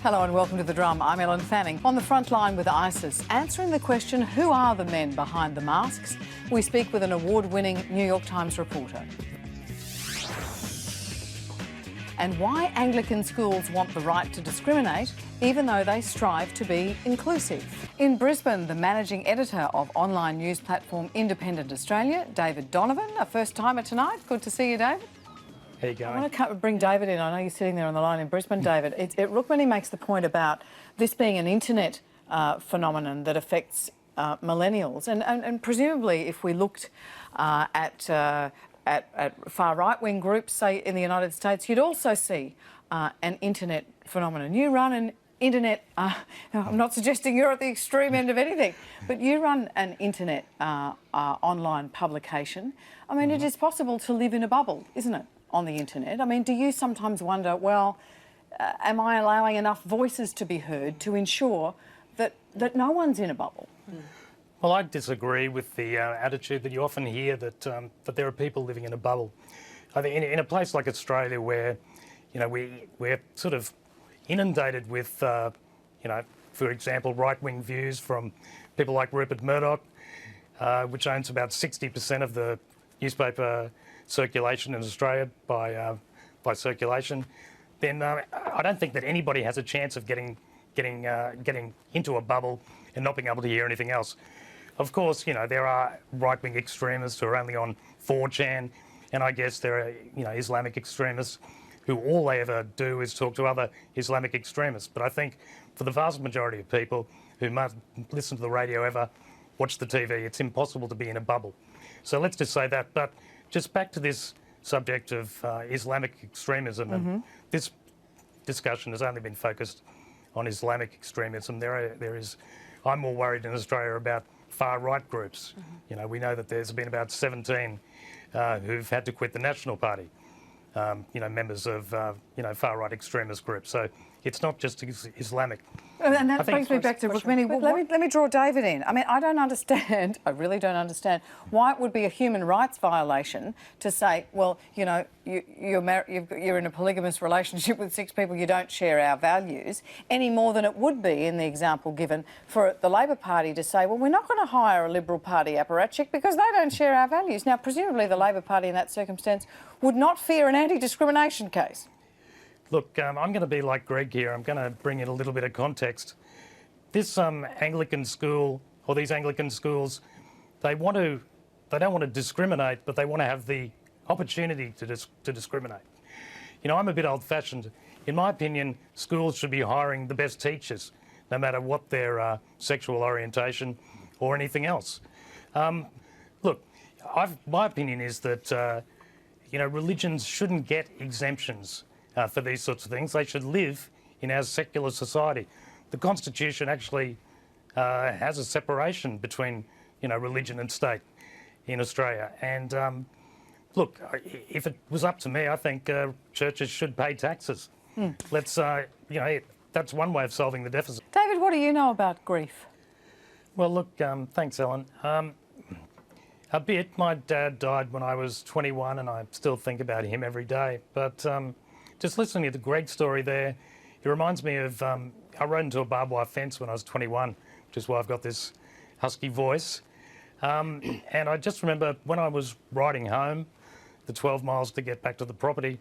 Hello and welcome to The Drum. I'm Ellen Fanning. On the front line with ISIS, answering the question, who are the men behind the masks? We speak with an award-winning New York Times reporter. And why Anglican schools want the right to discriminate, even though they strive to be inclusive. In Brisbane, the managing editor of online news platform Independent Australia, David Donovan, a first-timer tonight. Good to see you, David. How you going? I want to bring David in. I know you're sitting there on the line in Brisbane, David. Rukmini makes the point about this being an internet phenomenon that affects millennials. And presumably, if we looked at far right-wing groups, say, in the United States, you'd also see an internet phenomenon. You run an internet... I'm not suggesting you're at the extreme end of anything, but you run an internet online publication. I mean, it is possible to live in a bubble, isn't it, on the internet? I mean, do you sometimes wonder, well, am I allowing enough voices to be heard to ensure that no one's in a bubble? Well, I disagree with the attitude that you often hear that there are people living in a bubble. I think in a place like Australia where, you know, we're sort of inundated with, you know, for example, right-wing views from people like Rupert Murdoch, which owns about 60% of the newspaper circulation in Australia by circulation, then I don't think that anybody has a chance of getting into a bubble and not being able to hear anything else. Of course, you know, there are right-wing extremists who are only on 4chan, and I guess there are, you know, Islamic extremists who all they ever do is talk to other Islamic extremists. But I think for the vast majority of people who might listen to the radio ever, watch the TV, it's impossible to be in a bubble. So let's just say that. But just back to this subject of Islamic extremism, and this discussion has only been focused on Islamic extremism. I'm more worried in Australia about far-right groups. You know, we know that there's been about 17 who've had to quit the National Party, you know, members of, you know, far-right extremist groups. So it's not just Islamic. And that brings me back to Rukmini. Let me draw David in. I mean, I don't understand, I really don't understand why it would be a human rights violation to say, well, you know, you're in a polygamous relationship with 6 people, you don't share our values, any more than it would be in the example given for the Labor Party to say, well, we're not going to hire a Liberal Party apparatchik because they don't share our values. Now, presumably the Labor Party in that circumstance would not fear an anti-discrimination case. Look, I'm going to be like Greg here. I'm going to bring in a little bit of context. This Anglican school, or these Anglican schools, they don't want to discriminate, but they want to have the opportunity to discriminate. You know, I'm a bit old-fashioned. In my opinion, schools should be hiring the best teachers, no matter what their sexual orientation or anything else. Look, my opinion is that, you know, religions shouldn't get exemptions for these sorts of things. They should live in our secular society. The Constitution actually has a separation between, you know, religion and state in Australia. And look, if it was up to me, I think churches should pay taxes. Let's, you know, that's one way of solving the deficit. David, what do you know about grief? Well, look, thanks, Ellen. A bit. My dad died when I was 21, and I still think about him every day. But just listening to Greg's story there, it reminds me of, I rode into a barbed wire fence when I was 21, which is why I've got this husky voice. And I just remember when I was riding home, the 12 miles to get back to the property,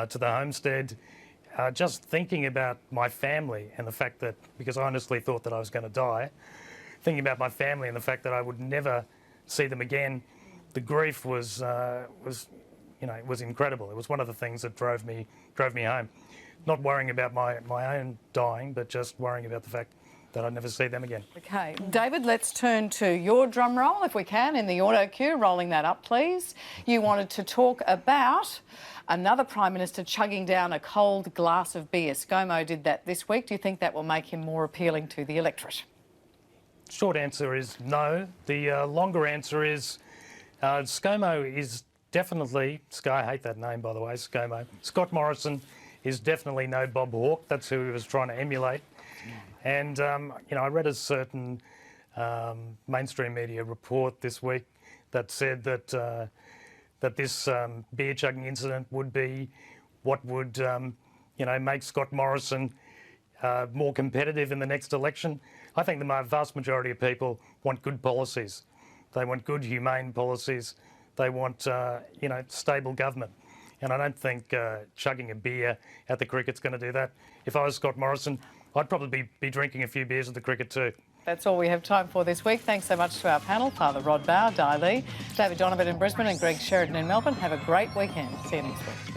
to the homestead, just thinking about my family and the fact that, because I honestly thought that I was going to die, thinking about my family and the fact that I would never see them again, the grief was you know, it was incredible. It was one of the things that drove me home. Not worrying about my own dying, but just worrying about the fact that I'd never see them again. OK. David, let's turn to your drum roll, if we can, in the auto cue. Rolling that up, please. You wanted to talk about another Prime Minister chugging down a cold glass of beer. ScoMo did that this week. Do you think that will make him more appealing to the electorate? Short answer is no. The longer answer is ScoMo is definitely, I hate that name, by the way, ScoMo. Scott Morrison is definitely no Bob Hawke. That's who he was trying to emulate. And, you know, I read a certain mainstream media report this week that said that that this beer chugging incident would be what would, you know, make Scott Morrison more competitive in the next election. I think the vast majority of people want good policies. They want good, humane policies. They want, stable government. And I don't think chugging a beer at the cricket's going to do that. If I was Scott Morrison, I'd probably be drinking a few beers at the cricket too. That's all we have time for this week. Thanks so much to our panel, Father Rod Bowe, Di Lee, David Donovan in Brisbane and Greg Sheridan in Melbourne. Have a great weekend. See you next week.